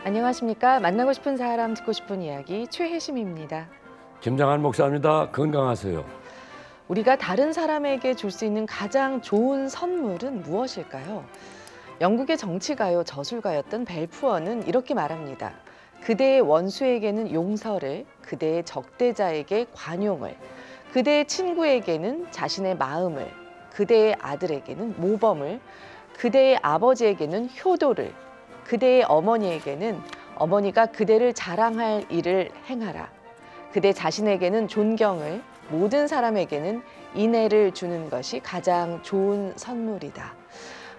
안녕하십니까. 만나고 싶은 사람 듣고 싶은 이야기 최혜심입니다. 김장한 목사입니다. 건강하세요. 우리가 다른 사람에게 줄 수 있는 가장 좋은 선물은 무엇일까요? 영국의 정치가요 저술가였던 벨푸어는 이렇게 말합니다. 그대의 원수에게는 용서를, 그대의 적대자에게 관용을, 그대의 친구에게는 자신의 마음을, 그대의 아들에게는 모범을, 그대의 아버지에게는 효도를, 그대의 어머니에게는 어머니가 그대를 자랑할 일을 행하라. 그대 자신에게는 존경을, 모든 사람에게는 인애를 주는 것이 가장 좋은 선물이다.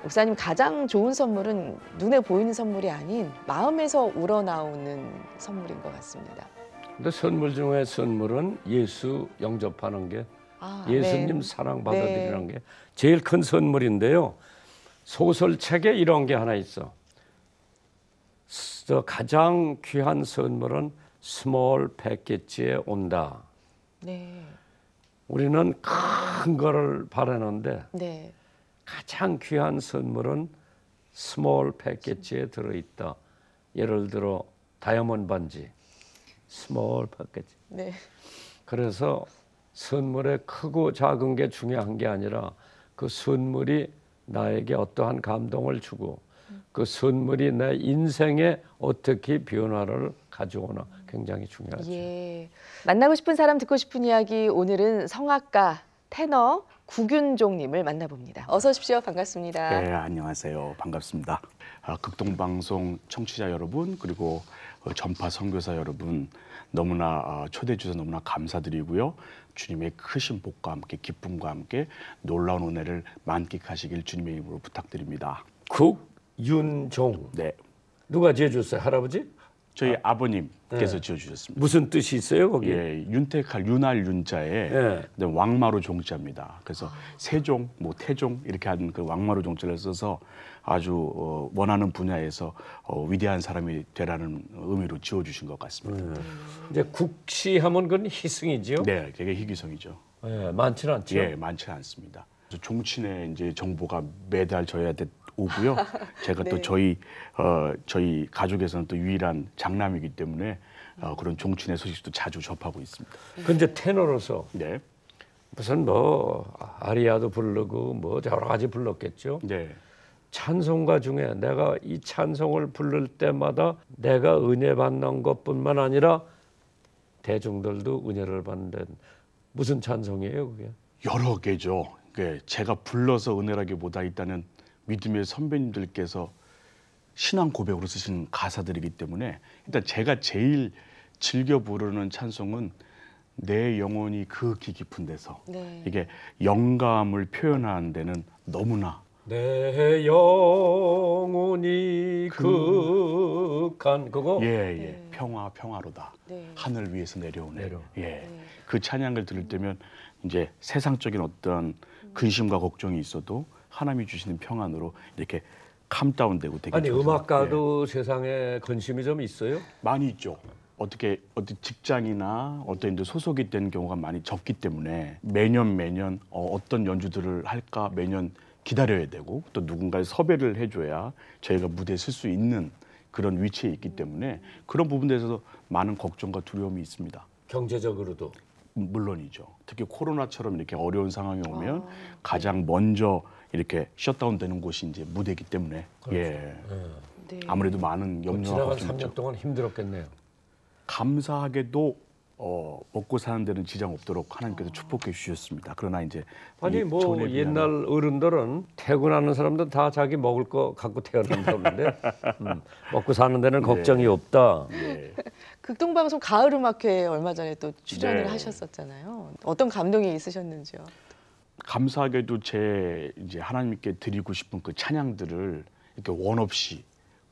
목사님, 가장 좋은 선물은 눈에 보이는 선물이 아닌 마음에서 우러나오는 선물인 것 같습니다. 근데 선물 중에 선물은 예수 영접하는 게 예수님 네. 사랑 받아들이는 게 제일 큰 선물인데요. 소설책에 이런 게 하나 있어. 가장 귀한 선물은 스몰 패키지에 온다. 네. 우리는 큰 거를 바라는데 네. 가장 귀한 선물은 스몰 패키지에 들어있다. 예를 들어 다이아몬드 반지, 스몰 패키지. 네. 그래서 선물에 크고 작은 게 중요한 게 아니라 그 선물이 나에게 어떠한 감동을 주고 그 선물이 내 인생에 어떻게 변화를 가져오나 굉장히 중요하죠. 예. 만나고 싶은 사람 듣고 싶은 이야기, 오늘은 성악가 테너 구균종님을 만나봅니다. 어서 오십시오. 반갑습니다. 네, 안녕하세요. 반갑습니다. 극동방송 청취자 여러분, 그리고 전파 선교사 여러분, 너무나 초대해 주셔서 너무나 감사드리고요. 주님의 크신 복과 함께 기쁨과 함께 놀라운 은혜를 만끽하시길 주님의 이름으로 부탁드립니다. 국윤종. 네, 누가 지어줬어요? 할아버지? 저희 아버님께서 지어주셨습니다. 무슨 뜻이 있어요 거기? 예, 윤택할 윤할 윤자에 예. 왕마루 종자입니다. 그래서 세종, 뭐 태종 이렇게 하는 그 왕마루 종자를 써서 아주 원하는 분야에서 위대한 사람이 되라는 의미로 지어주신 것 같습니다. 이제 국시하면 그건 희승이지요? 네, 되게 희귀성이죠. 예, 많지는 않죠. 예, 많지 않습니다. 그래서 종친의 이제 정보가 매달 저희한테 오고요. 제가 또 저희 가족에서는 또 유일한 장남이기 때문에 그런 종친의 소식도 자주 접하고 있습니다. 그 이제 테너로서 네, 무슨 뭐 아리아도 부르고 뭐 여러 가지 불렀겠죠. 네. 찬송가 중에 내가 이 찬송을 부를 때마다 내가 은혜 받는 것뿐만 아니라 대중들도 은혜를 받는 무슨 찬송이에요 그게? 여러 개죠. 제가 불러서 은혜라기보다 일단은 믿음의 선배님들께서 신앙 고백으로 쓰신 가사들이기 때문에 일단 제가 제일 즐겨 부르는 찬송은 내 영혼이 극히 깊은 데서 네. 이게 영감을 표현하는 데는 너무나 내 영혼이 극한 그거? 예, 평화로다. 네. 하늘 위에서 내려오네. 내려. 예. 그 찬양을 들을 때면 이제 세상적인 어떤 근심과 걱정이 있어도 하나님이 주시는 평안으로 이렇게 캄다운되고 되게 아니 좋아서, 음악가도 세상에 근심이 좀 있어요? 많이 있죠. 어떤 직장이나 어떤 이제 소속이 된 경우가 많이 적기 때문에 매년 어떤 연주들을 할까 매년 기다려야 되고 또 누군가의 섭외를 해줘야 저희가 무대에 설 수 있는 그런 위치에 있기 때문에 그런 부분에서 많은 걱정과 두려움이 있습니다. 경제적으로도. 물론이죠. 특히 코로나처럼 이렇게 어려운 상황이 오면 가장 먼저 이렇게 셧다운되는 곳이 이제 무대이기 때문에 예. 네. 아무래도 많은 염려와 지나간 걱정이 3년 있죠. 동안 힘들었겠네요. 감사하게도 먹고 사는 데는 지장 없도록 하나님께서 축복해 주셨습니다. 그러나 이제 아니 이 뭐 전에 옛날 비하면 어른들은 퇴근하는 사람들 다 자기 먹을 거 갖고 태어난다는데 먹고 사는 데는 걱정이 없다. 예. 극동방송 가을음악회에 얼마 전에 또 출연을 네. 하셨었잖아요. 어떤 감동이 있으셨는지요? 감사하게도 제 이제 하나님께 드리고 싶은 그 찬양들을 이렇게 원 없이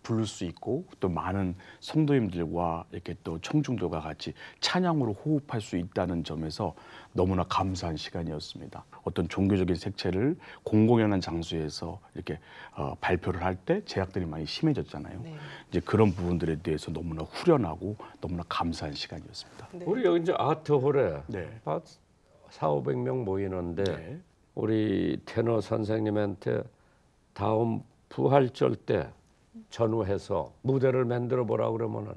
부를 수 있고 또 많은 성도님들과 이렇게 또 청중들과 같이 찬양으로 호흡할 수 있다는 점에서 너무나 감사한 시간이었습니다. 어떤 종교적인 색채를 공공연한 장소에서 이렇게 발표를 할 때 제약들이 많이 심해졌잖아요. 네. 이제 그런 부분들에 대해서 너무나 후련하고 너무나 감사한 시간이었습니다. 네. 우리 여기 이제 아트홀에 네. 4,500명 모이는데 네. 우리 테너 선생님한테 다음 부활절 때 전후해서 무대를 만들어 보라 그러면은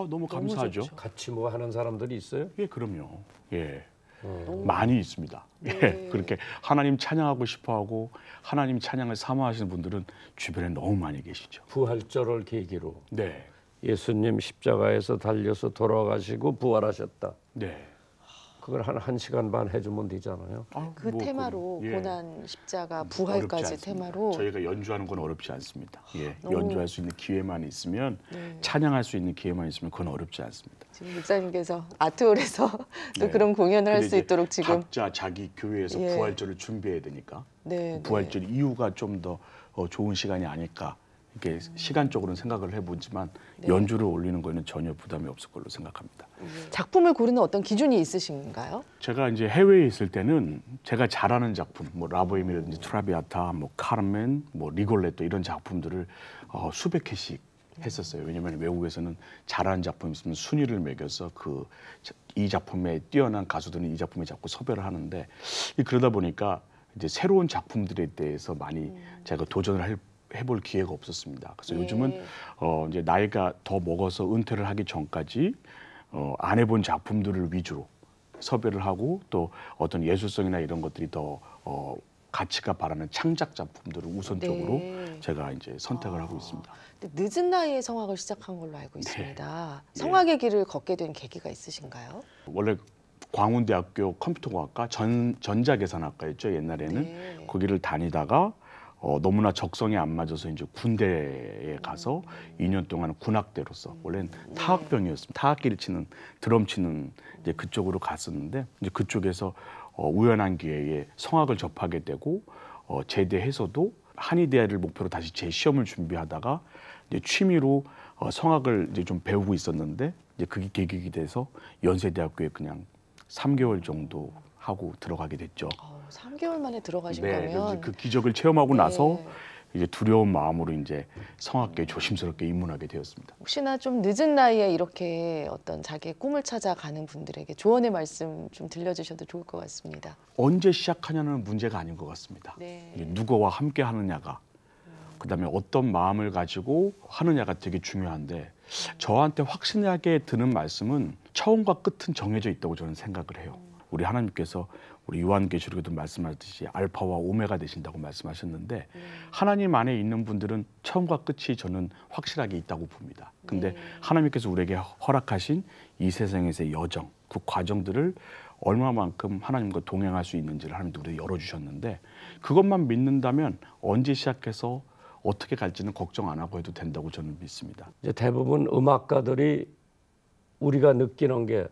너무 감사하죠. 좋죠. 같이 뭐 하는 사람들이 있어요? 예, 그럼요. 예. 너무 많이 있습니다. 네. 예, 그렇게 하나님 찬양하고 싶어하고 하나님 찬양을 사모하시는 분들은 주변에 너무 많이 계시죠. 부활절을 계기로 네, 예수님 십자가에서 달려서 돌아가시고 부활하셨다. 네. 그걸 한 시간 반 해주면 되잖아요. 그 테마로 예. 고난, 십자가, 어렵지 부활까지 않습니다. 테마로 저희가 연주하는 건 어렵지 않습니다. 예, 너무- 연주할 수 있는 기회만 있으면 네. 찬양할 수 있는 기회만 있으면 그건 어렵지 않습니다. 지금 목사님께서 아트홀에서 또 네. 그런 공연을 할 근데 수 이제 있도록 지금 각자 자기 교회에서 예. 부활절을 준비해야 되니까 네, 부활절 이후가 좀 더 좋은 시간이 아닐까 이렇게 시간적으로는 생각을 해보지만 네. 연주를 올리는 거에는 전혀 부담이 없을 걸로 생각합니다. 작품을 고르는 어떤 기준이 있으신가요? 제가 이제 해외에 있을 때는 제가 잘하는 작품, 뭐 라보엠이라든지 트라비아타, 뭐 카르멘, 뭐 리골레토 이런 작품들을 수백 회씩 했었어요. 왜냐하면 외국에서는 잘하는 작품이 있으면 순위를 매겨서 이 작품에 뛰어난 가수들은 이 작품에 자꾸 섭외를 하는데 그러다 보니까 이제 새로운 작품들에 대해서 많이 제가 도전을 해볼 기회가 없었습니다. 그래서 예. 요즘은 이제 나이가 더 먹어서 은퇴를 하기 전까지 안 해본 작품들을 위주로 섭외를 하고 또 어떤 예술성이나 이런 것들이 더 가치가 바라는 창작 작품들을 우선적으로 네. 제가 이제 선택을 하고 있습니다. 근데 늦은 나이에 성악을 시작한 걸로 알고 있습니다. 네. 성악의 길을 걷게 된 계기가 있으신가요? 원래 광운대학교 컴퓨터공학과 전자계산학과였죠. 옛날에는 네. 거기를 다니다가 너무나 적성에 안 맞아서 이제 군대에 가서 2년 동안 군악대로서 원래는 타악병이었습니다. 타악기를 치는 드럼 치는 이제 그쪽으로 갔었는데 이제 그쪽에서 우연한 기회에 성악을 접하게 되고 제대해서도 한의대를 목표로 다시 재시험을 준비하다가 이제 취미로 성악을 이제 좀 배우고 있었는데 이제 그게 계기가 돼서 연세대학교에 그냥 3개월 정도 하고 들어가게 됐죠. 3개월 만에 들어가신 네, 그래서 거면 그 기적을 체험하고 네. 나서 이제 두려운 마음으로 이제 성악계에 조심스럽게 입문하게 되었습니다. 혹시나 좀 늦은 나이에 이렇게 어떤 자기의 꿈을 찾아가는 분들에게 조언의 말씀 좀 들려주셔도 좋을 것 같습니다. 언제 시작하냐는 문제가 아닌 것 같습니다. 네. 이게 누구와 함께 하느냐가 그다음에 어떤 마음을 가지고 하느냐가 되게 중요한데 저한테 확신하게 드는 말씀은 처음과 끝은 정해져 있다고 저는 생각을 해요. 우리 하나님께서 우리 요한계시록에도 말씀하듯이 알파와 오메가 되신다고 말씀하셨는데 하나님 안에 있는 분들은 처음과 끝이 저는 확실하게 있다고 봅니다. 근데 하나님께서 우리에게 허락하신 이 세상에서의 여정, 그 과정들을 얼마만큼 하나님과 동행할 수 있는지를 하나님도 우리에게 열어주셨는데 그것만 믿는다면 언제 시작해서 어떻게 갈지는 걱정 안 하고 해도 된다고 저는 믿습니다. 이제 대부분 음악가들이 우리가 느끼는 게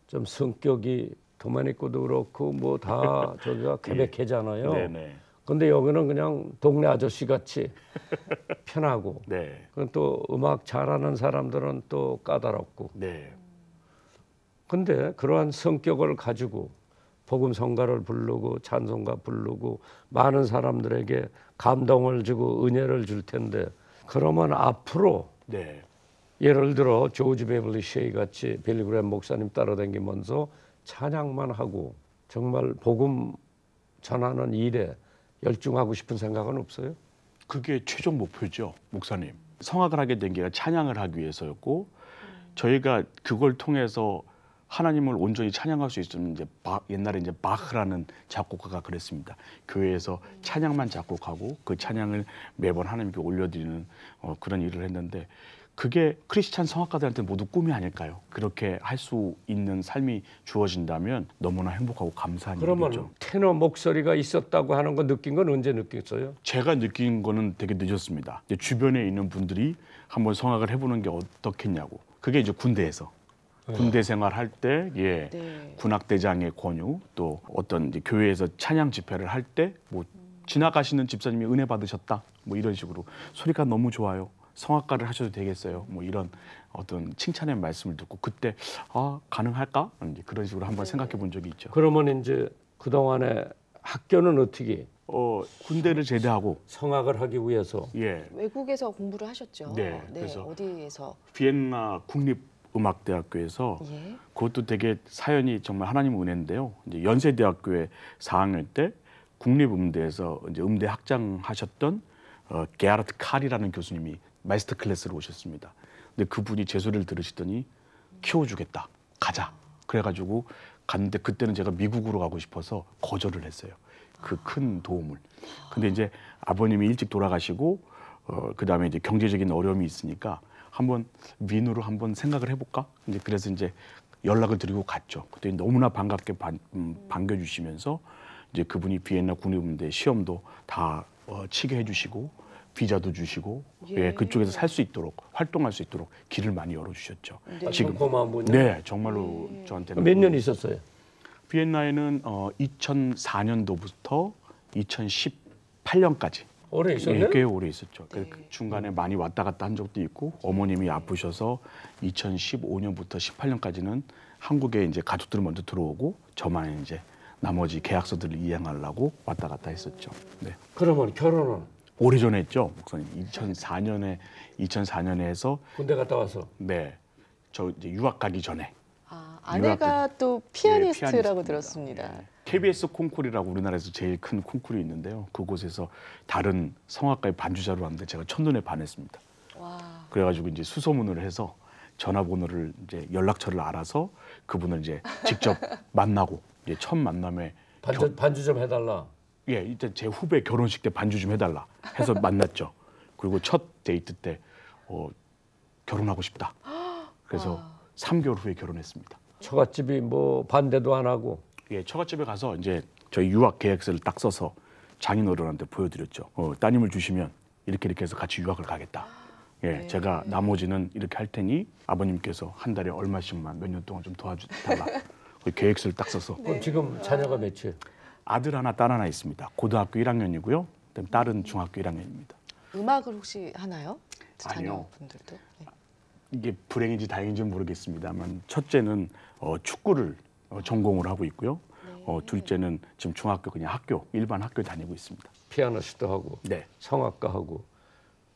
좀 성격이 도마니코도 그렇고 뭐 다 저기가 케베케잖아요. 네네. 근데 여기는 그냥 동네 아저씨 같이 편하고, 네. 그럼 또 음악 잘하는 사람들은 또 까다롭고. 네. 근데 그러한 성격을 가지고 복음 성가를 부르고 찬송가 부르고 많은 사람들에게 감동을 주고 은혜를 줄 텐데 그러면 앞으로 네. 예를 들어 조지 베벌리 쉐이 같이 빌리그램 목사님 따라다니면서 찬양만 하고 정말 복음 전하는 일에 열중하고 싶은 생각은 없어요? 그게 최종 목표죠, 목사님. 성악을 하게 된 게 찬양을 하기 위해서였고 저희가 그걸 통해서 하나님을 온전히 찬양할 수 있으면 이제 옛날에 이제 바흐라는 작곡가가 그랬습니다. 교회에서 찬양만 작곡하고 그 찬양을 매번 하나님께 올려드리는 그런 일을 했는데 그게 크리스찬 성악가들한테 모두 꿈이 아닐까요? 그렇게 할 수 있는 삶이 주어진다면 너무나 행복하고 감사한 그러면 일이죠. 테너 목소리가 있었다고 하는 거 느낀 건 언제 느꼈어요? 제가 느낀 거는 되게 늦었습니다. 이제 주변에 있는 분들이 한번 성악을 해보는 게 어떻겠냐고. 그게 이제 군대에서. 군대 생활할 때, 예, 네. 군악대장의 권유, 또 어떤 이제 교회에서 찬양 집회를 할 때, 뭐 지나가시는 집사님이 은혜 받으셨다, 뭐 이런 식으로 소리가 너무 좋아요. 성악가를 하셔도 되겠어요. 뭐 이런 어떤 칭찬의 말씀을 듣고 그때 가능할까? 이제 그런 식으로 한번 생각해 본 적이 있죠. 그러면 이제 그 동안에 학교는 어떻게 군대를 제대하고 성악을 하기 위해서 예, 외국에서 공부를 하셨죠? 네, 그래서 어디에서? 비엔나 국립음악대학교에서 예. 그것도 되게 사연이 정말 하나님 은혜인데요. 이제 연세대학교에 4학년 때 국립음대에서 이제 음대 학장하셨던 게아르트 칼이라는 교수님이 마스터 클래스로 오셨습니다. 근데 그분이 제 소리를 들으시더니 키워주겠다, 가자. 그래가지고 갔는데 그때는 제가 미국으로 가고 싶어서 거절을 했어요. 그 큰 도움을. 근데 이제 아버님이 일찍 돌아가시고 그다음에 이제 경제적인 어려움이 있으니까 한번 윈으로 한번 생각을 해볼까? 이제 그래서 이제 연락을 드리고 갔죠. 그때 너무나 반갑게 반겨주시면서 이제 그분이 비엔나 국립음대 시험도 다 치게 해주시고 비자도 주시고 예, 그쪽에서 살 수 있도록 활동할 수 있도록 길을 많이 열어주셨죠. 네. 지금 고마운 분이요. 네, 정말로 저한테는 몇 년 있었어요? 비엔나에는 2004년도부터 2018년까지 오래 있었네. 꽤 오래 있었죠. 네. 그 중간에 많이 왔다 갔다 한 적도 있고 어머님이 아프셔서 2015년부터 18년까지는 한국에 이제 가족들이 먼저 들어오고 저만 이제 나머지 계약서들을 이행하려고 왔다 갔다 했었죠. 네. 그러면 결혼은 오래전에 했죠, 목사님. 2004년에 해서 군대 갔다 와서. 네, 저 이제 유학 가기 전에. 아내가 또 예, 피아니스트라고 피아니스트입니다. 들었습니다. 예. KBS 콩쿠르라고 우리나라에서 제일 큰 콩쿠르 있는데요. 그곳에서 다른 성악가의 반주자로 왔는데 제가 첫눈에 반했습니다. 와. 그래가지고 이제 수소문을 해서 전화번호를 이제 연락처를 알아서 그분을 이제 직접 만나고 이제 첫 만남에 반주 좀 해달라. 예, 일단 제 후배 결혼식 때 반주 좀 해달라 해서 만났죠. 그리고 첫 데이트 때 결혼하고 싶다. 그래서 3개월 후에 결혼했습니다. 처갓집이 뭐 반대도 안 하고. 예, 처갓집에 가서 이제 저희 유학 계획서를 딱 써서 장인어른한테 보여드렸죠. 따님을 주시면 이렇게 해서 같이 유학을 가겠다. 예, 네. 제가 나머지는 이렇게 할 테니 아버님께서 한 달에 얼마씩만 몇 년 동안 좀 도와달라. 그 계획서를 딱 써서. 그럼 지금 자녀가 몇이에요? 아들 하나, 딸 하나 있습니다. 고등학교 1학년이고요. 그다음 딸은 중학교 1학년입니다. 음악을 혹시 하나요? 아니요. 자녀분들도? 네. 이게 불행인지 다행인지 모르겠습니다만 첫째는 축구를 전공을 하고 있고요. 둘째는 지금 중학교 그냥 일반 학교 다니고 있습니다. 피아니스트 하고 네. 성악가 하고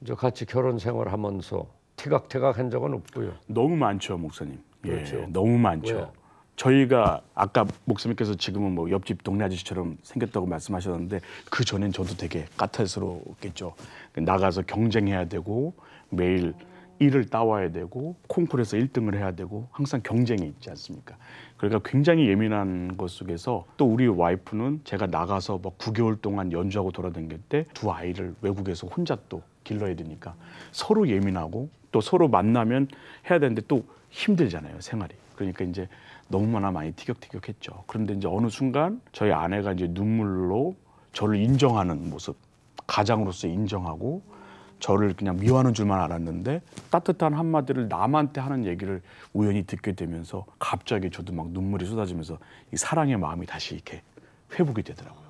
이제 같이 결혼 생활하면서 티각태각 한 적은 없고요. 너무 많죠, 목사님. 그렇죠. 예, 너무 많죠. 왜요? 저희가 아까 목사님께서 지금은 뭐 옆집 동네 아저씨처럼 생겼다고 말씀하셨는데 그 전엔 저도 되게 까탈스러웠겠죠. 나가서 경쟁해야 되고 매일 일을 따와야 되고 콩쿠르에서 1등을 해야 되고 항상 경쟁이 있지 않습니까? 그러니까 굉장히 예민한 것 속에서 또 우리 와이프는 제가 나가서 뭐 9개월 동안 연주하고 돌아다닐 때 두 아이를 외국에서 혼자 또 길러야 되니까 서로 예민하고 또 서로 만나면 해야 되는데 또 힘들잖아요, 생활이. 그러니까 이제 너무나 많이 티격태격했죠. 그런데 이제 어느 순간 저희 아내가 이제 눈물로 저를 인정하는 모습, 가장으로서 인정하고 저를 그냥 미워하는 줄만 알았는데 따뜻한 한마디를 남한테 하는 얘기를 우연히 듣게 되면서 갑자기 저도 막 눈물이 쏟아지면서 이 사랑의 마음이 다시 이렇게 회복이 되더라고요.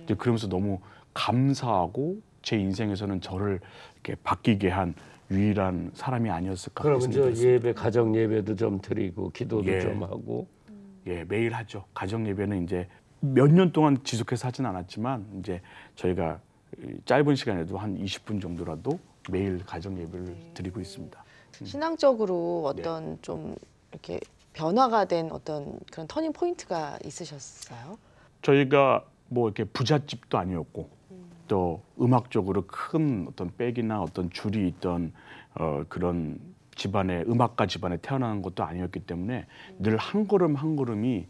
이제 그러면서 너무 감사하고 제 인생에서는 저를 이렇게 바뀌게 한 유일한 사람이 아니었을까. 그러면 저 생각이 예배 가정 예배도 좀 드리고 기도도 예. 좀 하고. 예, 매일 하죠. 가정 예배는 이제 몇 년 동안 지속해서 하진 않았지만 이제 저희가 짧은 시간에도 한 20분 정도라도 매일 가정 예배를 드리고 있습니다. 신앙적으로 어떤 좀 이렇게 변화가 된 어떤 그런 터닝 포인트가 있으셨어요? 저희가 뭐 이렇게 부잣집도 아니었고 또 음악적으로 큰 어떤 백이나 어떤 줄이 있던 그런 집안에 음악가 집안에 태어난 것도 아니었기 때문에 늘 한 걸음 한 걸음이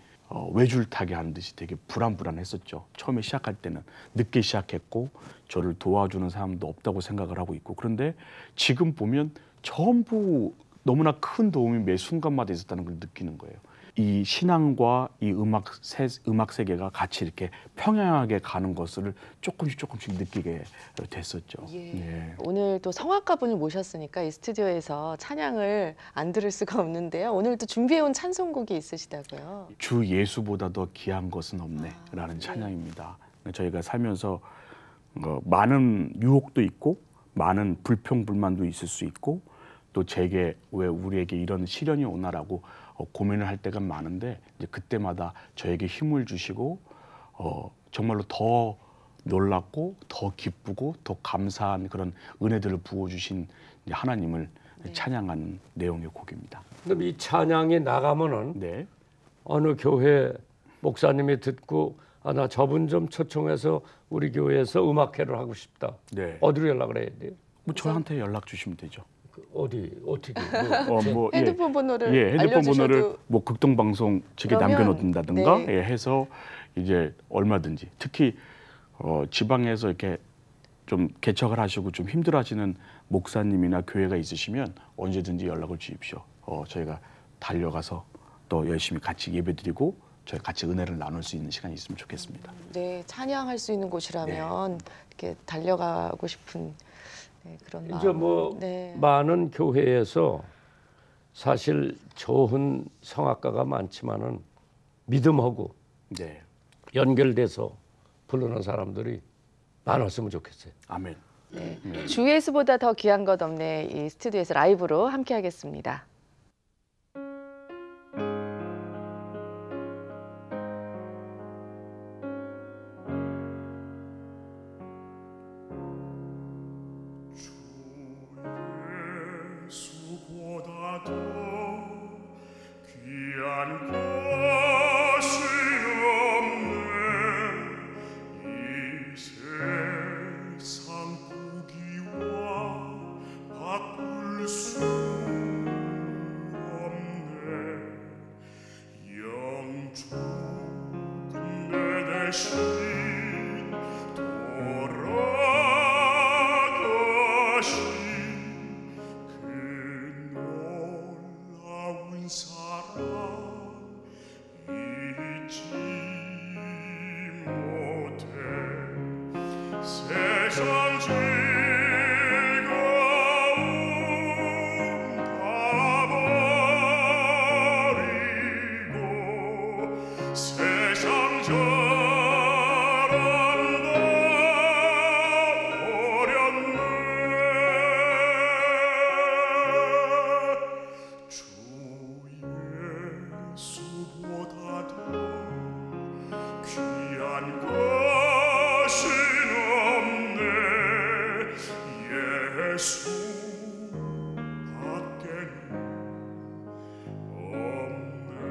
외줄타기 하는 듯이 되게 불안했었죠. 처음에 시작할 때는 늦게 시작했고 저를 도와주는 사람도 없다고 생각을 하고 있고 그런데 지금 보면 전부 너무나 큰 도움이 매 순간마다 있었다는 걸 느끼는 거예요. 이 신앙과 이 음악 세계가 같이 이렇게 평행하게 가는 것을 조금씩 느끼게 됐었죠. 예. 예. 오늘 또 성악가분을 모셨으니까 이 스튜디오에서 찬양을 안 들을 수가 없는데요. 오늘 또 준비해온 찬송곡이 있으시다고요. 주 예수보다 더 귀한 것은 없네라는 네. 찬양입니다. 저희가 살면서 많은 유혹도 있고 많은 불평불만도 있을 수 있고 또 제게 왜 우리에게 이런 시련이 오나라고 고민을 할 때가 많은데 이제 그때마다 저에게 힘을 주시고 정말로 더 놀랍고 더 기쁘고 더 감사한 그런 은혜들을 부어주신 하나님을 네. 찬양하는 내용의 곡입니다. 그럼 이 찬양이 나가면은 네. 어느 교회 목사님이 듣고 아, 나 저분 좀 초청해서 우리 교회에서 음악회를 하고 싶다. 네. 어디로 연락을 해야 돼요? 뭐 저한테 연락 주시면 되죠. 어디 어떻게? 핸드폰 번호를 핸드폰 알려주셔도 번호를 뭐 극동방송 측에 그러면, 남겨놓는다든가 네. 해서 이제 얼마든지 특히 지방에서 이렇게 좀 개척을 하시고 좀 힘들어하시는 목사님이나 교회가 있으시면 언제든지 연락을 주십시오. 저희가 달려가서 또 열심히 같이 예배드리고 저희 같이 은혜를 나눌 수 있는 시간이 있으면 좋겠습니다. 네, 찬양할 수 있는 곳이라면 이렇게 달려가고 싶은 그런 마음. 이제 뭐 네. 많은 교회에서 사실 좋은 성악가가 많지만은 믿음하고 네, 연결돼서 부르는 사람들이 많았으면 좋겠어요. 아멘. 네. 주 예수보다 더 귀한 것 없네. 이 스튜디오에서 라이브로 함께하겠습니다. 예수보다 더 귀한 것은 없네. 이 세상 보기와 바꿀 수 없네. 영죽은 내 대신 돌아가신 그 놀라운 사랑 잊지 못해. 세상 즐거움 다 버리고 세상 자랑도 버렸네. 주 예수보다 더 귀한 것은 없네. 예수밖에는 없네.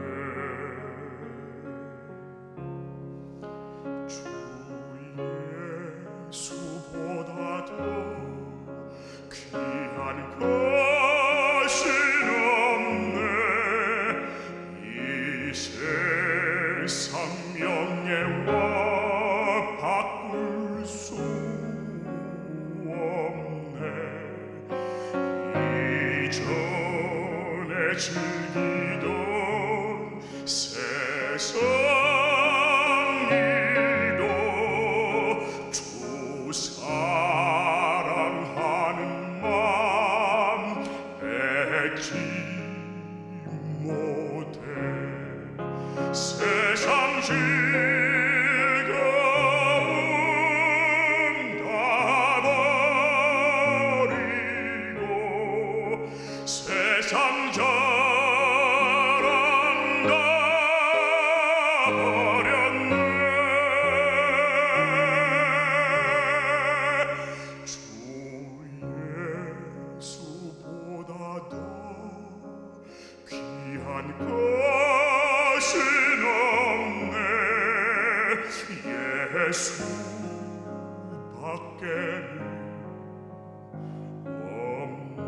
주 예수보다 더 귀한 것은 없네. 이 세상 명예와 바꿀 수 없네. 이전에 즐기던 세상 일도 주 사랑하는 마음 맺지 못해. 세상 즐거움 다 버리고 세상 자랑 다 버렸네. 주 예수보다 더 귀한 것은 없네. 예수밖에는 없네.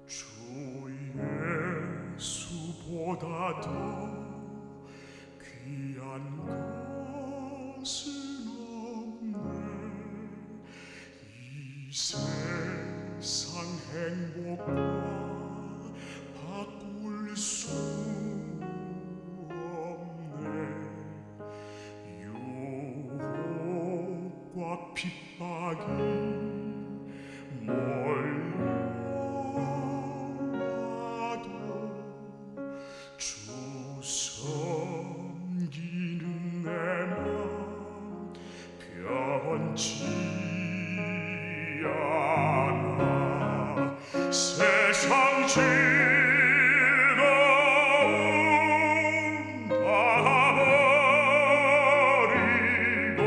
주 예수보다 더 귀한 것은 없네. 이 세상 행복과 바꿀 수 없네. 유혹과 핍박이 몰려와도 주 섬기는 내 맘 변치 않아. 세상 즐거움 다 버리고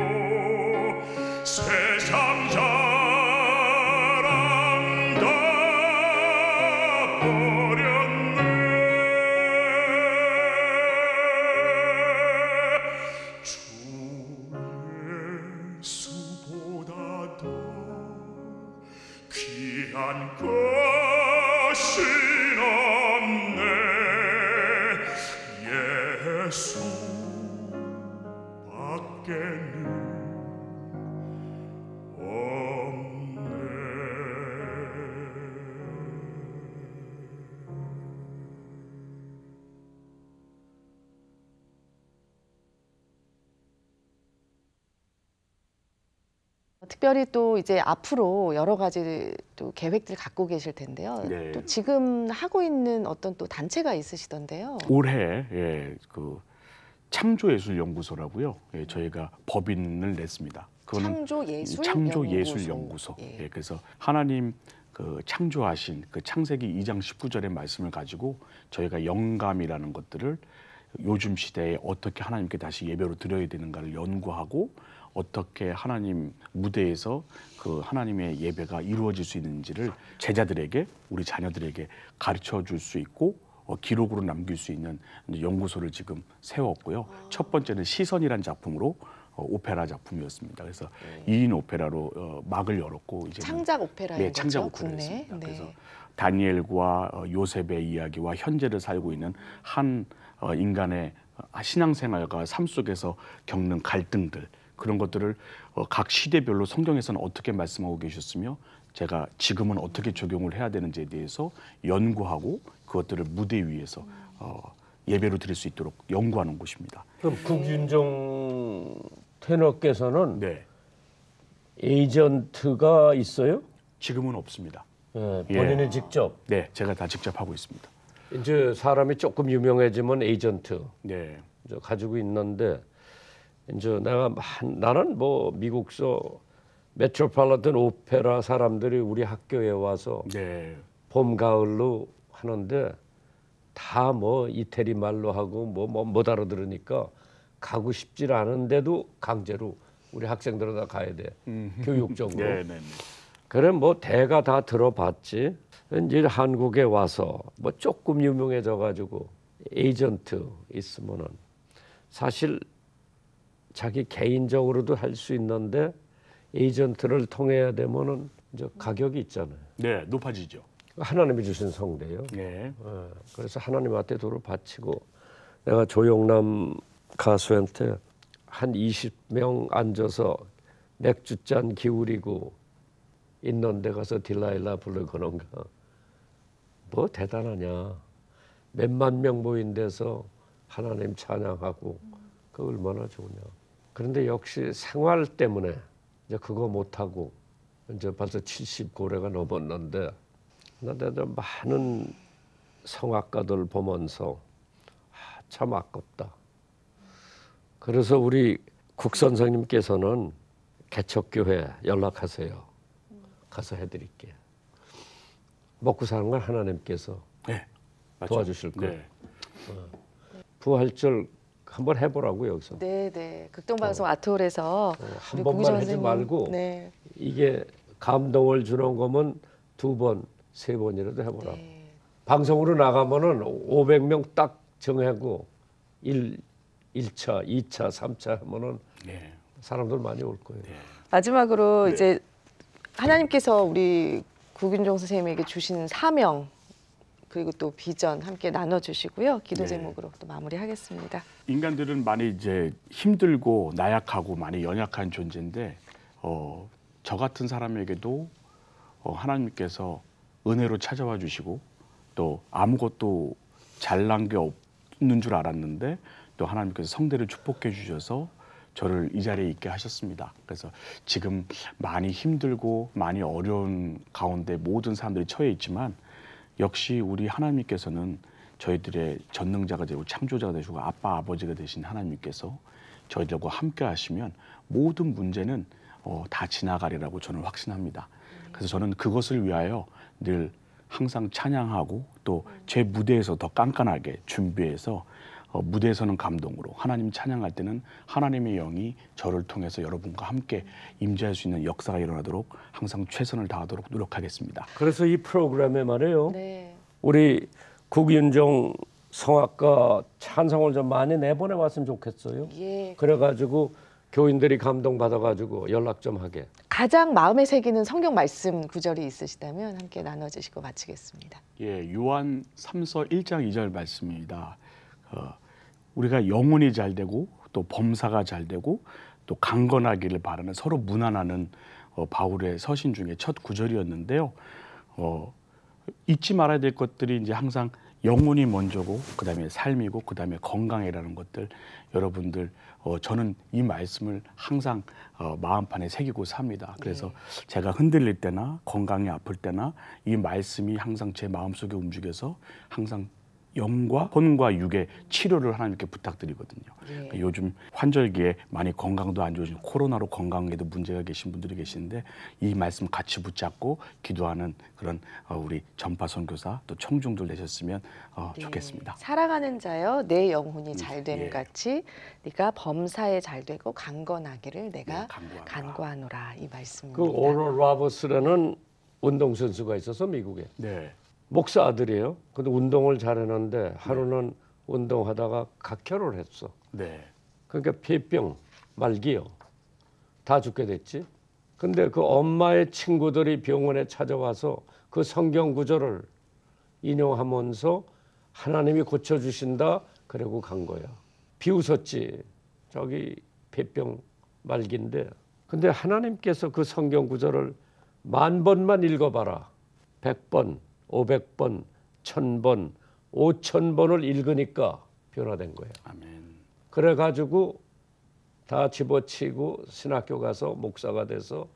주 예수보다 더 귀한 것은 없네. 예수밖에는 특별히 또 이제 앞으로 여러 가지 또 계획들 갖고 계실 텐데요. 네. 또 지금 하고 있는 어떤 또 단체가 있으시던데요. 올해 그 창조예술연구소라고요. 저희가 법인을 냈습니다. 그거는 창조예술연구소. 예. 그래서 하나님 그 창조하신 그 창세기 2장 19절의 말씀을 가지고 저희가 영감이라는 것들을 요즘 시대에 어떻게 하나님께 다시 예배로 드려야 되는가를 연구하고 어떻게 하나님 무대에서 그 하나님의 예배가 이루어질 수 있는지를 제자들에게 우리 자녀들에게 가르쳐 줄 수 있고 기록으로 남길 수 있는 연구소를 지금 세웠고요. 첫 번째는 시선이란 작품으로 오페라 작품이었습니다. 그래서 2인 오페라로 막을 열었고 이제 창작 오페라인 네, 창작 거죠, 오페라였습니다. 국내. 그래서 다니엘과 요셉의 이야기와 현재를 살고 있는 한 인간의 신앙생활과 삶 속에서 겪는 갈등들 그런 것들을 각 시대별로 성경에서는 어떻게 말씀하고 계셨으며 제가 지금은 어떻게 적용을 해야 되는지에 대해서 연구하고 그것들을 무대 위에서 예배로 드릴 수 있도록 연구하는 곳입니다. 그럼 국윤정 테너께서는 네, 에이전트가 있어요? 지금은 없습니다. 예, 본인이 직접. 네, 제가 다 직접 하고 있습니다. 이제 사람이 조금 유명해지면 에이전트 네, 이제 가지고 있는데 이제 나는 뭐 미국서 메트로폴리탄 오페라 사람들이 우리 학교에 와서 네, 봄 가을로 하는데 다 뭐 이태리 말로 하고 뭐 못 알아들으니까 가고 싶지 않은데도 강제로 우리 학생들은 다 가야 돼. 교육적으로. 네, 네, 네. 그래 뭐 대가 다 들어봤지. 이제 한국에 와서 뭐 조금 유명해져 가지고 에이전트 있으면은 사실 자기 개인적으로도 할 수 있는데 에이전트를 통해야 되면은 이제 가격이 있잖아요. 네, 높아지죠. 하나님이 주신 성대요. 네, 그래서 하나님한테 돈을 바치고 내가 조영남 가수한테 한 20명 앉아서 맥주잔 기울이고 있는 데 가서 딜라일라 부르거는가. 뭐 대단하냐. 몇만 명 모인 데서 하나님 찬양하고 그 얼마나 좋으냐. 그런데 역시 생활 때문에 이제 그거 못하고 이제 벌써 70고래가 넘었는데 나도 많은 성악가들 보면서 참 아깝다. 그래서 우리 국 선생님께서는 개척교회 연락하세요. 가서 해드릴게. 먹고 사는 건 하나님께서 네, 맞죠. 도와주실 거예요. 네. 부활절 한번 해보라고 여기서. 네. 극동방송 아트홀에서 한 우리 번만 구기정 하지 선생님, 말고 네. 이게 감동을 주는 거면 2번, 3번이라도 해보라. 네. 방송으로 나가면은 500명 딱 정하고 1차, 2차, 3차 하면은 네. 사람들 많이 올 거예요. 마지막으로 네. 이제 하나님께서 우리 구균종 선생님에게 주신 사명 그리고 또 비전 함께 나눠주시고요. 기도 네. 제목으로 또 마무리하겠습니다. 인간들은 많이 이제 힘들고 나약하고 많이 연약한 존재인데 저 같은 사람에게도 하나님께서 은혜로 찾아와 주시고 또 아무것도 잘난 게 없는 줄 알았는데 또 하나님께서 성대를 축복해 주셔서 저를 이 자리에 있게 하셨습니다. 그래서 지금 많이 힘들고 많이 어려운 가운데 모든 사람들이 처해 있지만 역시 우리 하나님께서는 저희들의 전능자가 되고 창조자가 되시고 아빠 아버지가 되신 하나님께서 저희들과 함께 하시면 모든 문제는 다 지나가리라고 저는 확신합니다. 그래서 저는 그것을 위하여 늘 항상 찬양하고 또 제 무대에서 더 깐깐하게 준비해서 무대에서는 감동으로 하나님 찬양할 때는 하나님의 영이 저를 통해서 여러분과 함께 임재할 수 있는 역사가 일어나도록 항상 최선을 다하도록 노력하겠습니다. 그래서 이 프로그램에 말이에요. 네. 우리 국윤종 성악가 찬송을 좀 많이 내보내 왔으면 좋겠어요. 예. 그래가지고 교인들이 감동받아가지고 연락 좀 하게. 가장 마음에 새기는 성경 말씀 구절이 있으시다면 함께 나눠주시고 마치겠습니다. 예, 요한 3서 1장 2절 말씀입니다. 우리가 영혼이 잘 되고 또 범사가 잘 되고 또 강건하기를 바라는 서로 문안하는 바울의 서신 중에 첫 구절이었는데요. 잊지 말아야 될 것들이 이제 항상 영혼이 먼저고 그다음에 삶이고 그다음에 건강이라는 것들 여러분들 저는 이 말씀을 항상 마음판에 새기고 삽니다. 그래서 제가 흔들릴 때나 건강이 아플 때나 이 말씀이 항상 제 마음속에 움직여서 항상 영과 혼과 육의 치료를 하나님께 부탁드리거든요. 그러니까 요즘 환절기에 많이 건강도 안 좋으신 코로나로 건강에도 문제가 계신 분들이 계시는데 이 말씀 같이 붙잡고 기도하는 그런 우리 전파 선교사 또 청중들 되셨으면 좋겠습니다. 사랑하는 자여 내 영혼이 잘 되는 예. 같이 네가 범사에 잘 되고 강건하기를 내가 간구하노라. 간구하노라 이 말씀입니다. 그 오럴 라버스라는 운동선수가 있어서 미국에. 네. 목사 아들이에요. 근데 운동을 잘했는데 하루는 운동하다가 각혈을 했어. 네. 그러니까 폐병, 말기요. 다 죽게 됐지. 근데 그 엄마의 친구들이 병원에 찾아와서 그 성경 구절을 인용하면서 하나님이 고쳐주신다. 그러고 간 거야. 비웃었지. 저기 폐병 말기인데. 근데 하나님께서 그 성경 구절을 10,000번만 읽어봐라. 100번. 500번, 1000번, 5000번을 읽으니까 변화된 거예요. 아멘. 그래가지고 다 집어치고 신학교 가서 목사가 돼서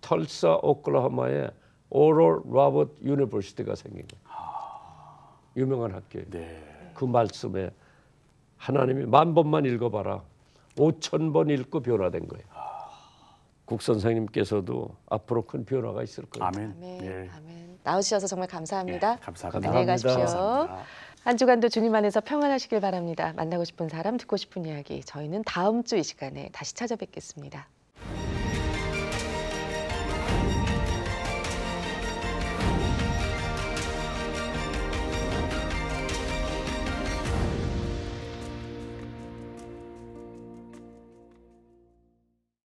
털사 오클라호마에 오럴 로버트 유니버시티가 생긴 거예요. 유명한 학교예요. 네. 그 말씀에 하나님이 10,000번만 읽어봐라. 5000번 읽고 변화된 거예요. 국 선생님께서도 앞으로 큰 변화가 있을 거예요. 아멘. 아멘. 예. 아멘. 나오셔서 정말 감사합니다. 예, 감사합니다. 안녕히 가십시오. 감사합니다. 한 주간도 주님 안에서 평안하시길 바랍니다. 만나고 싶은 사람, 듣고 싶은 이야기 저희는 다음 주 이 시간에 다시 찾아뵙겠습니다.